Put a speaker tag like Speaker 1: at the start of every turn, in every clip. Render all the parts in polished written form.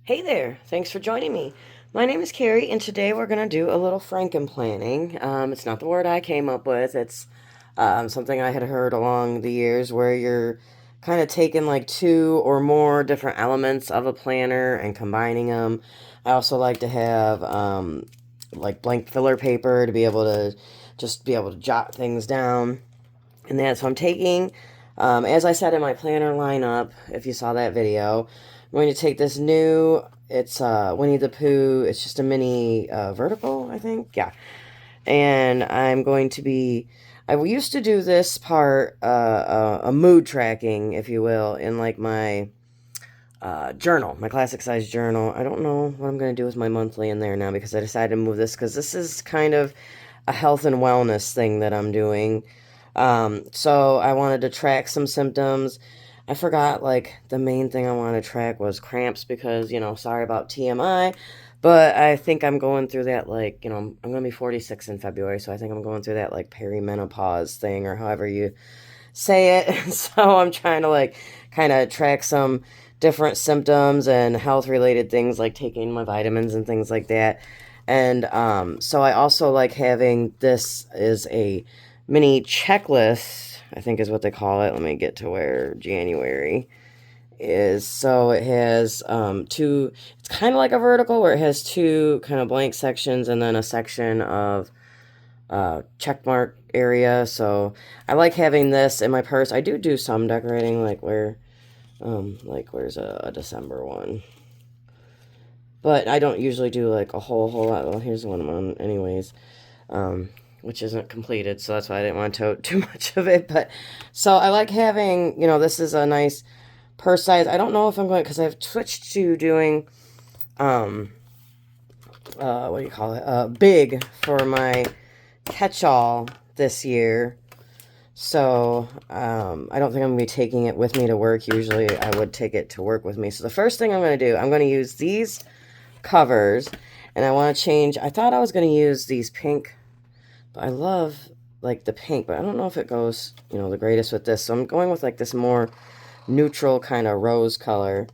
Speaker 1: Hey there, thanks for joining me. My name is Carrie, and today we're going to do a little Franken planning. It's not the word I came up with, it's something I had heard along the years where you're kind of taking like two or more different elements of a planner and combining them. I also like to have like blank filler paper to be able to just be able to jot things down. And that, so I'm taking, as I said in my planner lineup, if you saw that video, I'm going to take this new, it's Winnie the Pooh, it's just a mini vertical, I think, yeah. And I'm going to be, I used to do this part, a mood tracking, if you will, in like my journal, my classic size journal. I don't know what I'm going to do with my monthly in there now because I decided to move this because this is kind of a health and wellness thing that I'm doing. So I wanted to track some symptoms. I forgot, like, the main thing I wanted to track was cramps because, sorry about TMI, but I think I'm going through that, like, I'm going to be 46 in February, so I think I'm going through that, like, perimenopause thing or however you say it. So I'm trying to, like, kind of track some different symptoms and health related things like taking my vitamins and things like that. And so I also like having this is a mini checklist, I think is what they call it. Let me get to where January is. So it has two, it's kind of like a vertical where it has two kind of blank sections and then a section of check mark area. So I like having this in my purse. I do some decorating, like where's a December one, but I don't usually do like a whole lot. Well, here's the one I'm on, anyways, which isn't completed, so that's why I didn't want to tote too much of it. But so I like having, this is a nice purse size. I don't know if I'm going because I've switched to doing, what do you call it? Big for my catch-all this year. So I don't think I'm going to be taking it with me to work. Usually I would take it to work with me. So the first thing I'm going to do, I'm going to use these covers. And I want to change. I thought I was going to use these pink. But I love like the pink. But I don't know if it goes, the greatest with this. So I'm going with like this more neutral kind of rose color.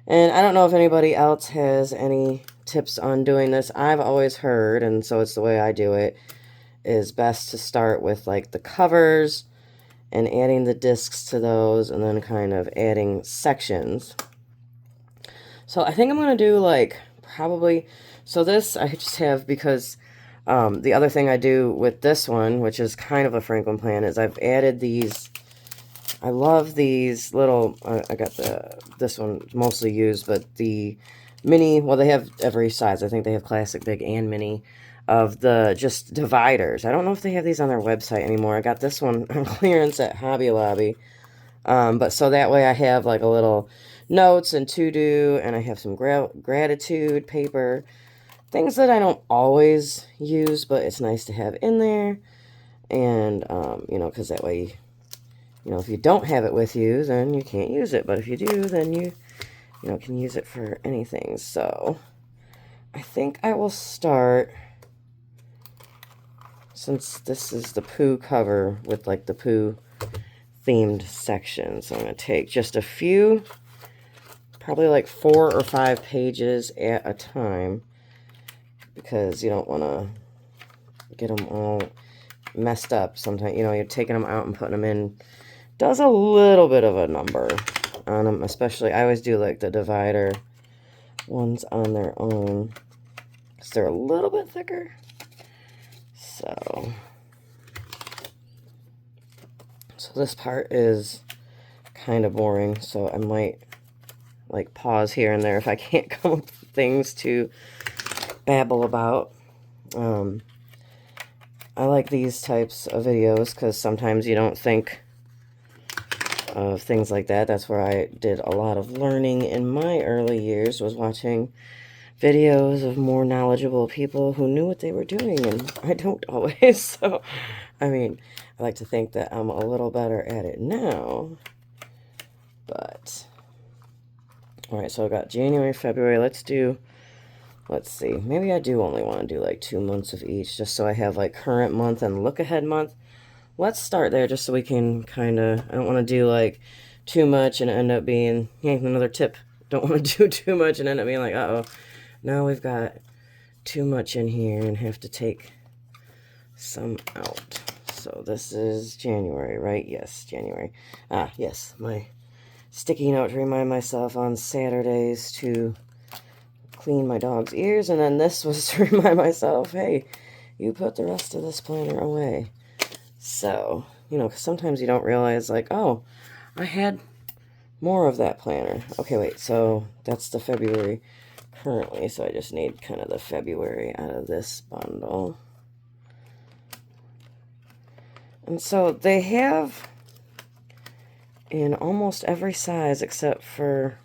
Speaker 1: And I don't know if anybody else has any tips on doing this. I've always heard, and so it's the way I do it, is best to start with like the covers and adding the discs to those and then kind of adding sections. So I think I'm going to do like probably, so this I just have because the other thing I do with this one, which is kind of a Franklin plan, is I've added these. I love these little, I got this one mostly used, but the mini, well, they have every size. I think they have classic, big, and mini of the just dividers. I don't know if they have these on their website anymore. I got this one on clearance at Hobby Lobby. But so that way I have like a little notes and to-do, and I have some gratitude paper, things that I don't always use, but it's nice to have in there. And, because that way, if you don't have it with you, then you can't use it. But if you do, then you can use it for anything. So I think I will start, since this is the Pooh cover with like the Pooh themed section. So I'm going to take just a few, probably like 4 or 5 pages at a time, because you don't want to get them all messed up. Sometimes, you're taking them out and putting them in does a little bit of a number on them, especially I always do like the divider ones on their own because they're a little bit thicker. So this part is kind of boring, so I might like pause here and there if I can't come up with things to babble about. I like these types of videos because sometimes you don't think of things like that. That's where I did a lot of learning in my early years, was watching videos of more knowledgeable people who knew what they were doing, and I don't always. So, I mean, I like to think that I'm a little better at it now. But, all right, so I got January, February. Let's see. Maybe I do only want to do like 2 months of each, just so I have like current month and look ahead month. Let's start there just so we can kind of, I don't want to do like too much and end up being, another tip. don't want to do too much and end up being like, uh-oh, now we've got too much in here and have to take some out. So this is January, right? Yes, January. Ah, yes, my sticky note to remind myself on Saturdays to clean my dog's ears, and then this was to remind myself, hey, you put the rest of this planner away. So, you know, 'cause sometimes you don't realize, like, oh, I had more of that planner. Okay, wait, so that's the February currently, so I just need kind of the February out of this bundle. And so they have in almost every size except for,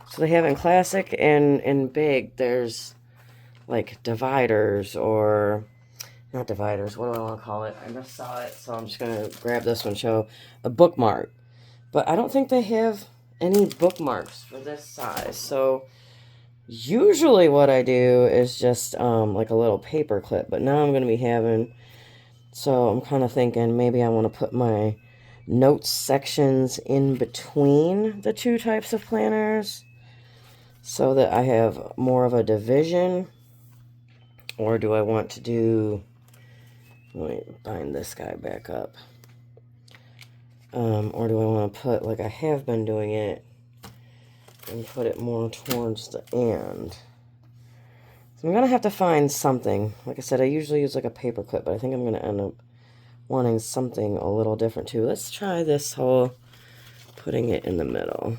Speaker 1: so they have in classic and in big, there's like dividers, or not dividers, what do I want to call it? I just saw it, so I'm just going to grab this one, show a bookmark. But I don't think they have any bookmarks for this size. So usually what I do is just like a little paper clip, but now I'm going to be having, so I'm kind of thinking maybe I want to put my notes sections in between the two types of planners so that I have more of a division. Or do I want to do, let me bind this guy back up. Or do I want to put, like I have been doing it, and put it more towards the end? So I'm going to have to find something. Like I said, I usually use like a paper clip, but I think I'm going to end up wanting something a little different too. Let's try this whole putting it in the middle.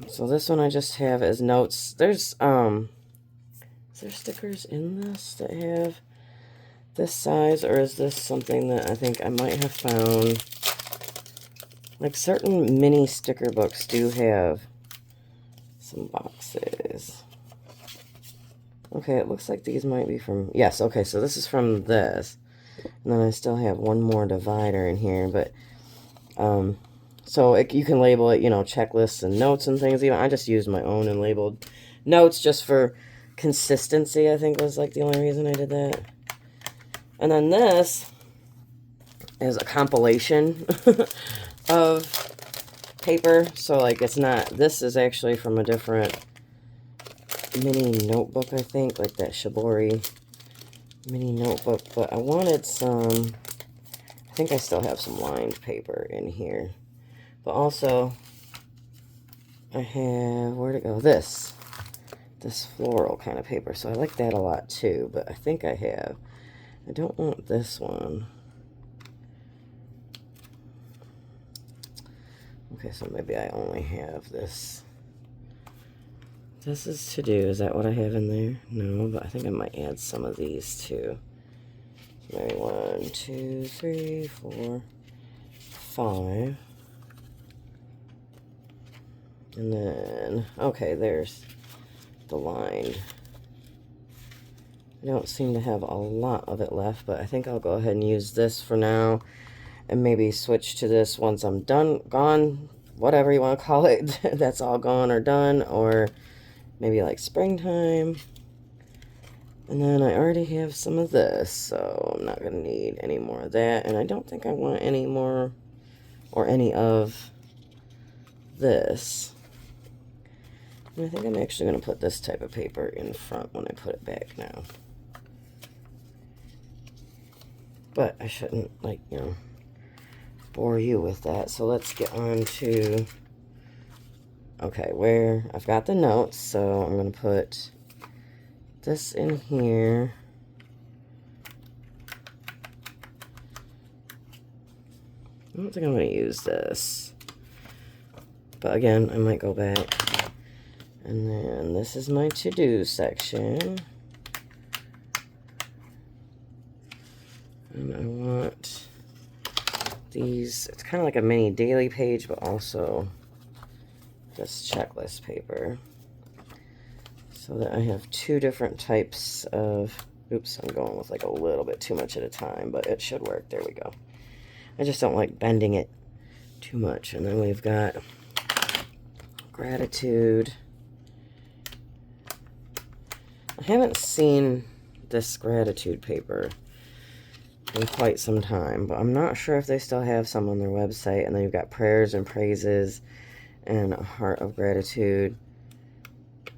Speaker 1: So this one I just have as notes. There's, is there stickers in this that have this size, or is this something that I think I might have found? Like certain mini sticker books do have some boxes. Okay, it looks like these might be from, yes, okay, so this is from this. And then I still have one more divider in here, but, so you can label it, you know, checklists and notes and things. Even I just used my own and labeled notes just for consistency, I think was like the only reason I did that. And then this is a compilation of paper. So like it's not, this is actually from a different mini notebook, I think, like that Shibori mini notebook. But I wanted some, I think I still have some lined paper in here. But also, I have, where'd it go? This floral kind of paper. So I like that a lot too. But I think I have, I don't want this one. Okay, so maybe I only have this. This is to do. Is that what I have in there? No, but I think I might add some of these too. So maybe 1, 2, 3, 4, 5. And then, okay, there's the lined. I don't seem to have a lot of it left, but I think I'll go ahead and use this for now. And maybe switch to this once I'm gone, whatever you want to call it. That's all gone or done, or maybe like springtime. And then I already have some of this, so I'm not going to need any more of that. And I don't think I want any more or any of this. And I think I'm actually going to put this type of paper in front when I put it back now. But I shouldn't, like, you know, bore you with that. So let's get on to, okay, where I've got the notes. So I'm going to put this in here. I don't think I'm going to use this. But again, I might go back. And then this is my to-do section. And I want these, it's kind of like a mini daily page, but also this checklist paper. So that I have two different types of, oops, I'm going with like a little bit too much at a time, but it should work. There we go. I just don't like bending it too much. And then we've got gratitude. I haven't seen this gratitude paper in quite some time, but I'm not sure if they still have some on their website. And then you've got prayers and praises and a heart of gratitude.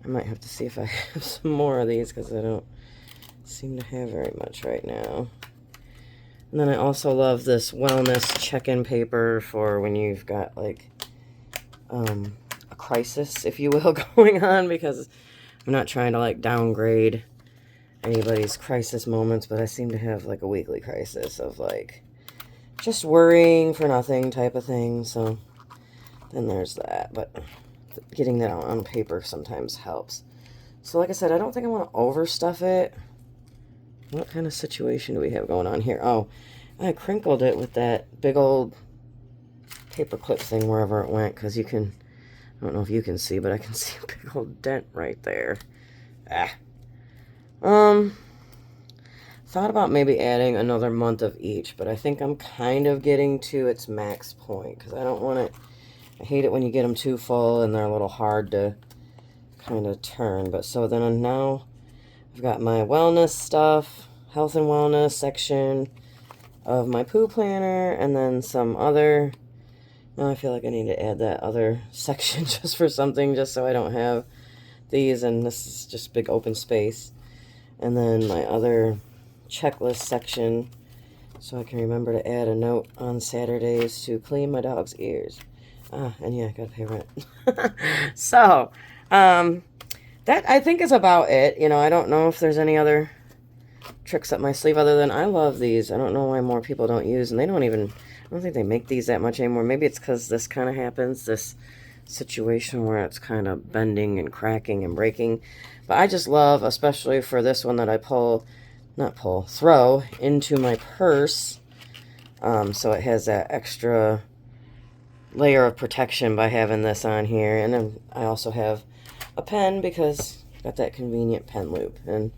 Speaker 1: I might have to see if I have some more of these because I don't seem to have very much right now. And then I also love this wellness check-in paper for when you've got like a crisis, if you will, going on, because I'm not trying to like downgrade anybody's crisis moments, but I seem to have like a weekly crisis of like just worrying for nothing type of thing. So then there's that, but getting that out on paper sometimes helps. So like I said, I don't think I want to overstuff it. What kind of situation do we have going on here? Oh, I crinkled it with that big old paper clip thing wherever it went, because you can, I don't know if you can see, but I can see a big old dent right there. Thought about maybe adding another month of each, but I think I'm kind of getting to its max point, because I don't want it, I hate it when you get them too full and they're a little hard to kind of turn. But so then now I've got my wellness stuff, health and wellness section of my poo planner, and then some other, now I feel like I need to add that other section just for something, just so I don't have these, and this is just big open space. And then my other checklist section, so I can remember to add a note on Saturdays to clean my dog's ears. And yeah, I gotta pay rent. So, that I think is about it. You know, I don't know if there's any other tricks up my sleeve other than I love these. I don't know why more people don't use, and they don't even, I don't think they make these that much anymore. Maybe it's because this kind of happens, this situation where it's kind of bending and cracking and breaking. But I just love, especially for this one that I throw into my purse. So it has that extra layer of protection by having this on here. And then I also have a pen because I've got that convenient pen loop, and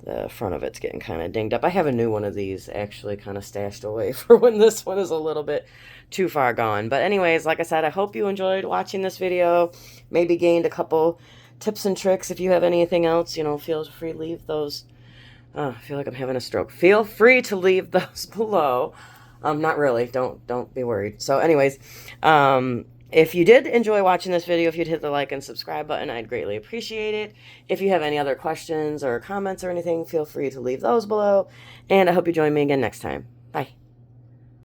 Speaker 1: the front of it's getting kind of dinged up. I have a new one of these actually kind of stashed away for when this one is a little bit too far gone. But anyways, like I said, I hope you enjoyed watching this video, maybe gained a couple tips and tricks. If you have anything else, you know, feel free to leave those. I feel like I'm having a stroke. Feel free to leave those below. Not really. Don't be worried. So anyways, if you did enjoy watching this video, if you'd hit the like and subscribe button, I'd greatly appreciate it. If you have any other questions or comments or anything, feel free to leave those below. And I hope you join me again next time. Bye.